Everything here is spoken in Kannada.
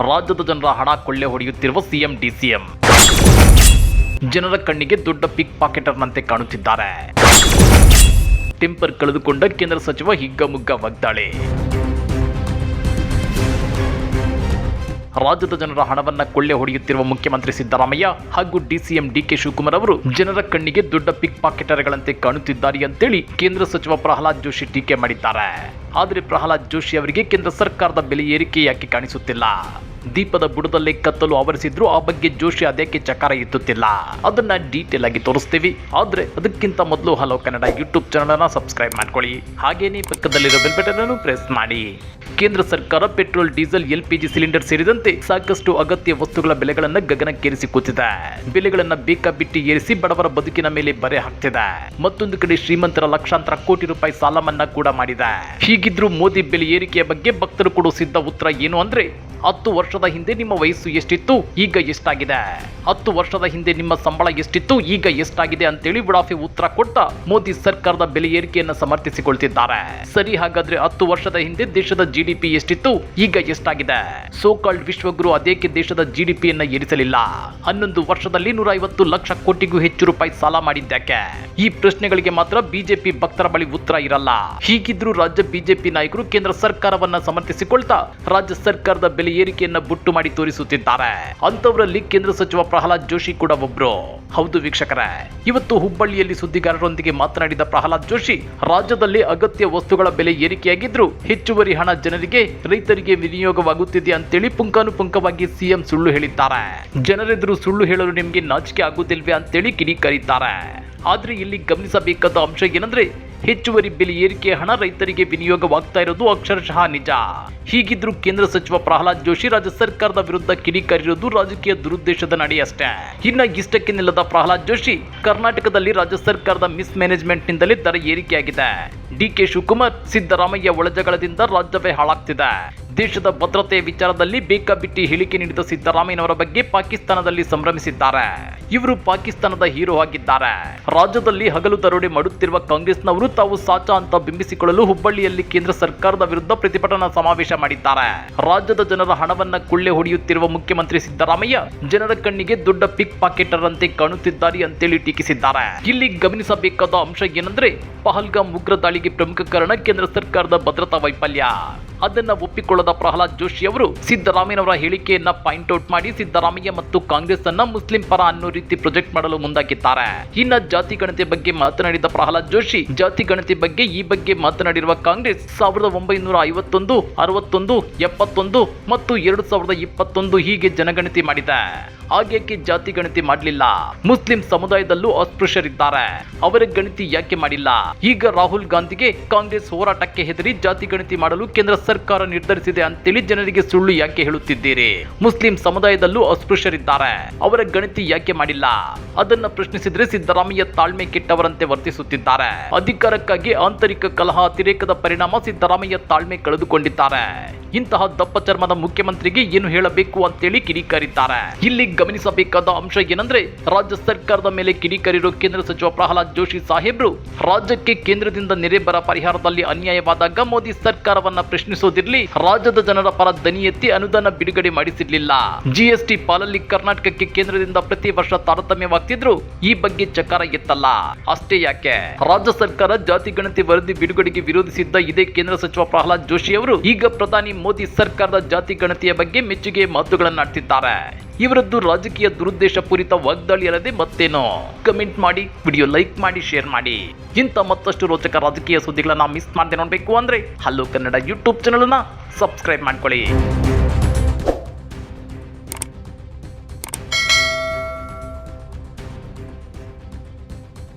ರಾಜ್ಯದ ಜನರ ಹಣ ಕೊಳ್ಳೆ ಹೊಡೆಯುತ್ತಿರುವ ಸಿಎಂ ಡಿಸಿಎಂ ಜನರ ಕಣ್ಣಿಗೆ ದೊಡ್ಡ ಪಿಕ್ ಪಾಕೆಟರ್ನಂತೆ ಕಾಣುತ್ತಿದ್ದಾರೆ. ಟೆಂಪರ್ ಕಳೆದುಕೊಂಡ ಕೇಂದ್ರ ಸಚಿವ ಹಿಗ್ಗಮುಗ್ಗ ವಾಗ್ದಾಳಿ. ರಾಜ್ಯದ ಜನರ ಹಣವನ್ನ ಕೊಳ್ಳೆ ಹೊಡೆಯುತ್ತಿರುವ ಮುಖ್ಯಮಂತ್ರಿ ಸಿದ್ದರಾಮಯ್ಯ ಹಾಗೂ ಡಿಸಿಎಂ ಡಿಕೆ ಶಿವಕುಮಾರ್ ಅವರು ಜನರ ಕಣ್ಣಿಗೆ ದೊಡ್ಡ ಪಿಕ್ ಪಾಕೆಟರ್ಗಳಂತೆ ಕಾಣುತ್ತಿದ್ದಾರೆ ಅಂತೇಳಿ ಕೇಂದ್ರ ಸಚಿವ ಪ್ರಹ್ಲಾದ್ ಜೋಶಿ ಟೀಕೆ ಮಾಡಿದ್ದಾರೆ. ಆದರೆ ಪ್ರಹ್ಲಾದ್ ಜೋಶಿ ಅವರಿಗೆ ಕೇಂದ್ರ ಸರ್ಕಾರದ ಬೆಲೆ ಏರಿಕೆ ಯಾಕೆ ಕಾಣಿಸುತ್ತಿಲ್ಲ? ದೀಪದ ಬುಡದಲ್ಲೇ ಕತ್ತಲು ಆವರಿಸಿದ್ರು ಆ ಬಗ್ಗೆ ಜೋಶಿ ಅದಕ್ಕೆ ಚಕಾರ ಎತ್ತುತ್ತಿಲ್ಲ. ಅದನ್ನ ಡೀಟೇಲ್ ಆಗಿ ತೋರಿಸ್ತೀವಿ. ಆದ್ರೆ ಅದಕ್ಕಿಂತ ಮೊದಲು ಹಲೋ ಕನ್ನಡ ಯೂಟ್ಯೂಬ್ ಚಾನಲ್ ಅನ್ನ ಸಬ್ಸ್ಕ್ರೈಬ್ ಮಾಡ್ಕೊಳ್ಳಿ. ಹಾಗೇನೇ ಪಕ್ಕದಲ್ಲಿರೋ ಬೆಲ್ ಬಟನ್ ಅನ್ನು ಪ್ರೆಸ್ ಮಾಡಿ. ಕೇಂದ್ರ ಸರ್ಕಾರ ಪೆಟ್ರೋಲ್, ಡೀಸೆಲ್, ಎಲ್ಪಿಜಿ ಸಿಲಿಂಡರ್ ಸೇರಿದಂತೆ ಸಾಕಷ್ಟು ಅಗತ್ಯ ವಸ್ತುಗಳ ಬೆಲೆಗಳನ್ನು ಗಗನಕ್ಕೇರಿಸಿ ಕೂತಿದೆ. ಬೆಲೆಗಳನ್ನ ಬೇಕಾಬಿಟ್ಟಿ ಏರಿಸಿ ಬಡವರ ಬದುಕಿನ ಮೇಲೆ ಬರೆ ಹಾಕ್ತಿದೆ. ಮತ್ತೊಂದು ಕಡೆ ಶ್ರೀಮಂತರ ಲಕ್ಷಾಂತರ ಕೋಟಿ ರೂಪಾಯಿ ಸಾಲ ಮನ್ನಾ ಕೂಡ ಮಾಡಿದೆ. ಹೀಗಿದ್ರೂ ಮೋದಿ ಬೆಲೆ ಏರಿಕೆಯ ಬಗ್ಗೆ ಭಕ್ತರು ಕೊಡೋ ಸಿದ್ಧ ಉತ್ತರ ಏನು ಅಂದ್ರೆ 10 ವರ್ಷದ ಹಿಂದೆ ನಿಮ್ಮ ವಯಸ್ಸು ಎಷ್ಟಿತ್ತು, ಈಗ ಎಷ್ಟಾಗಿದೆ? 10 ವರ್ಷದ ಹಿಂದೆ ನಿಮ್ಮ ಸಂಬಳ ಎಷ್ಟಿತ್ತು, ಈಗ ಎಷ್ಟಾಗಿದೆ ಅಂತೇಳಿ ಉಡಾಫೆ ಉತ್ತರ ಕೊಡ್ತಾ ಮೋದಿ ಸರ್ಕಾರದ ಬೆಲೆ ಏರಿಕೆಯನ್ನು ಸಮರ್ಥಿಸಿಕೊಳ್ತಿದ್ದಾರೆ. ಸರಿ, ಹಾಗಾದ್ರೆ 10 ವರ್ಷದ ಹಿಂದೆ ದೇಶದ ಜಿಡಿಪಿ ಎಷ್ಟಿತ್ತು, ಈಗ ಎಷ್ಟಾಗಿದೆ? ಸೋ ಕಾಲ್ಡ್ ವಿಶ್ವಗುರು ಅದೇಕೆ ದೇಶದ ಜಿಡಿಪಿಯನ್ನ ಏರಿಸಲಿಲ್ಲ? 11 ವರ್ಷದಲ್ಲಿ 150 ಲಕ್ಷ ಕೋಟಿಗೂ ಹೆಚ್ಚು ರೂಪಾಯಿ ಸಾಲ ಮಾಡಿದ್ಯಾಕೆ? ಈ ಪ್ರಶ್ನೆಗಳಿಗೆ ಮಾತ್ರ ಬಿಜೆಪಿ ಭಕ್ತರ ಬಳಿ ಉತ್ತರ ಇರಲ್ಲ. ಹೀಗಿದ್ರೂ ರಾಜ್ಯ ಬಿಜೆಪಿ ನಾಯಕರು ಕೇಂದ್ರ ಸರ್ಕಾರವನ್ನ ಸಮರ್ಥಿಸಿಕೊಳ್ತಾ ರಾಜ್ಯ ಸರ್ಕಾರದ ಬೆಲೆ ಏರಿಕೆಯನ್ನ ಬುಟ್ಟು ಮಾಡಿ ತೋರಿಸುತ್ತಿದ್ದಾರೆ. ಅಂತವರಲ್ಲಿ ಕೇಂದ್ರ ಸಚಿವ ಪ್ರಹ್ಲಾದ್ ಜೋಶಿ ಕೂಡ ಒಬ್ರು. ಹೌದು ವೀಕ್ಷಕರೇ, ಇವತ್ತು ಹುಬ್ಬಳ್ಳಿಯಲ್ಲಿ ಸುದ್ದಿಗಾರರೊಂದಿಗೆ ಮಾತನಾಡಿದ ಪ್ರಹ್ಲಾದ್ ಜೋಶಿ, ರಾಜ್ಯದಲ್ಲಿ ಅಗತ್ಯ ವಸ್ತುಗಳ ಬೆಲೆ ಏರಿಕೆಯಾಗಿದ್ರು ಹೆಚ್ಚುವರಿ ಹಣ ಜನರಿಗೆ, ರೈತರಿಗೆ ವಿನಿಯೋಗವಾಗುತ್ತಿದೆ ಅಂತೇಳಿ ಪುಂಖಾನುಪುಂಖವಾಗಿ ಸಿಎಂ ಸುಳ್ಳು ಹೇಳಿದ್ದಾರೆ. ಜನರೆದುರು ಸುಳ್ಳು ಹೇಳಲು ನಿಮಗೆ ನಾಚಿಕೆ ಆಗುತ್ತಿಲ್ವೇ ಅಂತೇಳಿ ಕಿಡಿಕಾರಿದ್ದಾರೆ. ಆದ್ರೆ ಇಲ್ಲಿ ಗಮನಿಸಬೇಕಾದ ಅಂಶ ಏನಂದ್ರೆ, ಹೆಚ್ಚುವರಿ ಬೆಲೆ ಏರಿಕೆ ಹಣ ರೈತರಿಗೆ ವಿನಿಯೋಗವಾಗ್ತಾ ಇರೋದು ಅಕ್ಷರಶಃ ನಿಜ. ಹೀಗಿದ್ರೂ ಕೇಂದ್ರ ಸಚಿವ ಪ್ರಹ್ಲಾದ್ ಜೋಶಿ ರಾಜ್ಯ ಸರ್ಕಾರದ ವಿರುದ್ಧ ಕಿಡಿಕಾರಿರೋದು ರಾಜಕೀಯ ದುರುದ್ದೇಶದ ನಡೆಯಷ್ಟೇ. ಇನ್ನ ಇಷ್ಟಕ್ಕೆ ನಿಲ್ಲದ ಪ್ರಹ್ಲಾದ್ ಜೋಶಿ, ಕರ್ನಾಟಕದಲ್ಲಿ ರಾಜ್ಯ ಸರ್ಕಾರದ ಮಿಸ್ ಮ್ಯಾನೇಜ್ಮೆಂಟ್ ನಿಂದಲೇ ದರ ಏರಿಕೆಯಾಗಿದೆ. ಡಿಕೆ ಶಿವಕುಮಾರ್, ಸಿದ್ದರಾಮಯ್ಯ ಒಳಜಗಳದಿಂದ ರಾಜ್ಯವೇ ಹಾಳಾಗ್ತಿದೆ. ದೇಶದ ಭದ್ರತೆಯ ವಿಚಾರದಲ್ಲಿ ಬೇಕಾಬಿಟ್ಟಿ ಹೇಳಿಕೆ ನೀಡಿದ ಸಿದ್ದರಾಮಯ್ಯನವರ ಬಗ್ಗೆ ಪಾಕಿಸ್ತಾನದಲ್ಲಿ ಸಂಭ್ರಮಿಸಿದ್ದಾರೆ. ಇವರು ಪಾಕಿಸ್ತಾನದ ಹೀರೋ ಆಗಿದ್ದಾರೆ. ರಾಜ್ಯದಲ್ಲಿ ಹಗಲು ದರೋಡೆ ಮಾಡುತ್ತಿರುವ ಕಾಂಗ್ರೆಸ್ನವರು ತಾವು ಸಾಚಾ ಅಂತ ಬಿಂಬಿಸಿಕೊಳ್ಳಲು ಹುಬ್ಬಳ್ಳಿಯಲ್ಲಿ ಕೇಂದ್ರ ಸರ್ಕಾರದ ವಿರುದ್ಧ ಪ್ರತಿಭಟನಾ ಸಮಾವೇಶ ಮಾಡಿದ್ದಾರೆ. ರಾಜ್ಯದ ಜನರ ಹಣವನ್ನ ಕೊಳ್ಳೆ ಹೊಡೆಯುತ್ತಿರುವ ಮುಖ್ಯಮಂತ್ರಿ ಸಿದ್ದರಾಮಯ್ಯ ಜನರ ಕಣ್ಣಿಗೆ ದೊಡ್ಡ ಪಿಕ್ ಪಾಕೆಟರ್ ಅಂತೆ ಕಾಣುತ್ತಿದ್ದಾರೆ ಅಂತೇಳಿ ಟೀಕಿಸಿದ್ದಾರೆ. ಇಲ್ಲಿ ಗಮನಿಸಬೇಕಾದ ಅಂಶ ಏನಂದ್ರೆ, ಪಹಲ್ಗಾಮ್ ಉಗ್ರ ದಾಳಿಗೆ ಪ್ರಮುಖ ಕಾರಣ ಕೇಂದ್ರ ಸರ್ಕಾರದ ಭದ್ರತಾ ವೈಫಲ್ಯ. ಅದನ್ನ ಒಪ್ಪಿಕೊಳ್ಳದ ಪ್ರಹ್ಲಾದ್ ಜೋಶಿ ಅವರು ಸಿದ್ದರಾಮಯ್ಯನವರ ಹೇಳಿಕೆಯನ್ನ ಪಾಯಿಂಟ್ ಔಟ್ ಮಾಡಿ ಸಿದ್ದರಾಮಯ್ಯ ಮತ್ತು ಕಾಂಗ್ರೆಸ್ ಅನ್ನ ಮುಸ್ಲಿಂ ಪರ ಅನ್ನೋ ರೀತಿ ಪ್ರೊಜೆಕ್ಟ್ ಮಾಡಲು ಮುಂದಾಗಿದ್ದಾರೆ. ಇನ್ನ ಜಾತಿ ಗಣತಿ ಬಗ್ಗೆ ಮಾತನಾಡಿದ ಪ್ರಹ್ಲಾದ್ ಜೋಶಿ, ಜಾತಿ ಗಣತಿ ಬಗ್ಗೆ ಈ ಬಗ್ಗೆ ಮಾತನಾಡಿರುವ ಕಾಂಗ್ರೆಸ್ 1951, 61, 71 ಮತ್ತು 2021 ಹೀಗೆ ಜನಗಣತಿ ಮಾಡಿದೆ. ಹಾಗೇಕೆ ಜಾತಿ ಗಣತಿ ಮಾಡಲಿಲ್ಲ? ಮುಸ್ಲಿಂ ಸಮುದಾಯದಲ್ಲೂ ಅಸ್ಪೃಶ್ಯರಿದ್ದಾರೆ, ಅವರ ಗಣತಿ ಯಾಕೆ ಮಾಡಿಲ್ಲ? ಈಗ ರಾಹುಲ್ ಗಾಂಧಿಗೆ ಕಾಂಗ್ರೆಸ್ ಹೋರಾಟಕ್ಕೆ ಹೆದರಿ ಜಾತಿ ಗಣತಿ ಮಾಡಲು ಕೇಂದ್ರ ಸರ್ಕಾರ ನಿರ್ಧರಿಸಿದೆ ಅಂತೇಳಿ ಜನರಿಗೆ ಸುಳ್ಳು ಯಾಕೆ ಹೇಳುತ್ತಿದ್ದೀರಿ? ಮುಸ್ಲಿಂ ಸಮುದಾಯದಲ್ಲೂ ಅಸ್ಪೃಶ್ಯರಿದ್ದಾರೆ, ಅವರ ಗಣತಿ ಯಾಕೆ ಮಾಡಿಲ್ಲ? ಅದನ್ನ ಪ್ರಶ್ನಿಸಿದ್ರೆ ಸಿದ್ದರಾಮಯ್ಯ ತಾಳ್ಮೆ ಕೆಟ್ಟವರಂತೆ ವರ್ತಿಸುತ್ತಿದ್ದಾರೆ. ಅಧಿಕಾರಕ್ಕಾಗಿ ಆಂತರಿಕ ಕಲಹ, ಅತಿರೇಕದ ಪರಿಣಾಮ ಸಿದ್ದರಾಮಯ್ಯ ತಾಳ್ಮೆ ಕಳೆದುಕೊಂಡಿದ್ದಾರೆ. ಇಂತಹ ದಪ್ಪ ಚರ್ಮದ ಮುಖ್ಯಮಂತ್ರಿಗೆ ಏನು ಹೇಳಬೇಕು ಅಂತೇಳಿ ಕಿಡಿಕಾರಿದ್ದಾರೆ. ಇಲ್ಲಿ ಗಮನಿಸಬೇಕಾದ ಅಂಶ ಏನಂದ್ರೆ, ರಾಜ್ಯ ಸರ್ಕಾರದ ಮೇಲೆ ಕಿಡಿಕಾರಿರೋ ಕೇಂದ್ರ ಸಚಿವ ಪ್ರಹ್ಲಾದ್ ಜೋಶಿ ಸಾಹೇಬ್ರು ರಾಜ್ಯಕ್ಕೆ ಕೇಂದ್ರದಿಂದ ನೆರೆ ಬರ ಪರಿಹಾರದಲ್ಲಿ ಅನ್ಯಾಯವಾದಾಗ ಮೋದಿ ಸರ್ಕಾರವನ್ನ ಪ್ರಶ್ನಿಸೋದಿರ್ಲಿ, ರಾಜ್ಯದ ಜನರ ಪರ ದನಿ ಎತ್ತಿ ಅನುದಾನ ಬಿಡುಗಡೆ ಮಾಡಿಸಿರ್ಲಿಲ್ಲ. ಜಿಎಸ್ಟಿ ಪಾಲಲ್ಲಿ ಕರ್ನಾಟಕಕ್ಕೆ ಕೇಂದ್ರದಿಂದ ಪ್ರತಿ ವರ್ಷ ತಾರತಮ್ಯವಾಗ್ತಿದ್ರು, ಈ ಬಗ್ಗೆ ಚಕಾರ ಎತ್ತಲ್ಲ. ಅಷ್ಟೇ ಯಾಕೆ, ರಾಜ್ಯ ಸರ್ಕಾರ ಜಾತಿ ಗಣತಿ ವರದಿ ಬಿಡುಗಡೆಗೆ ವಿರೋಧಿಸಿದ್ದ ಇದೇ ಕೇಂದ್ರ ಸಚಿವ ಪ್ರಹ್ಲಾದ್ ಜೋಶಿ ಅವರು ಈಗ ಪ್ರಧಾನಿ ಮೋದಿ ಸರ್ಕಾರದ ಜಾತಿ ಗಣತಿಯ ಬಗ್ಗೆ ಮೆಚ್ಚುಗೆ ಮಾತುಗಳನ್ನಾಡ್ತಿದ್ದಾರೆ. ಇವರದ್ದು ರಾಜಕೀಯ ದುರುದ್ದೇಶ ಪೂರಿತ ವಾಗ್ದಾಳಿ ಅಲ್ಲದೆ ಮತ್ತೇನೋ? ಕಮೆಂಟ್ ಮಾಡಿ, ವಿಡಿಯೋ ಲೈಕ್ ಮಾಡಿ, ಶೇರ್ ಮಾಡಿ. ಇಂಥ ಮತ್ತಷ್ಟು ರೋಚಕ ರಾಜಕೀಯ ಸುದ್ದಿಗಳನ್ನ ಮಿಸ್ ಮಾಡದೆ ನೋಡಬೇಕು ಅಂದ್ರೆ ಹಲೋ ಕನ್ನಡ ಯೂಟ್ಯೂಬ್ ಚಾನಲ್ ಅನ್ನ ಸಬ್ಸ್ಕ್ರೈಬ್ ಮಾಡ್ಕೊಳ್ಳಿ.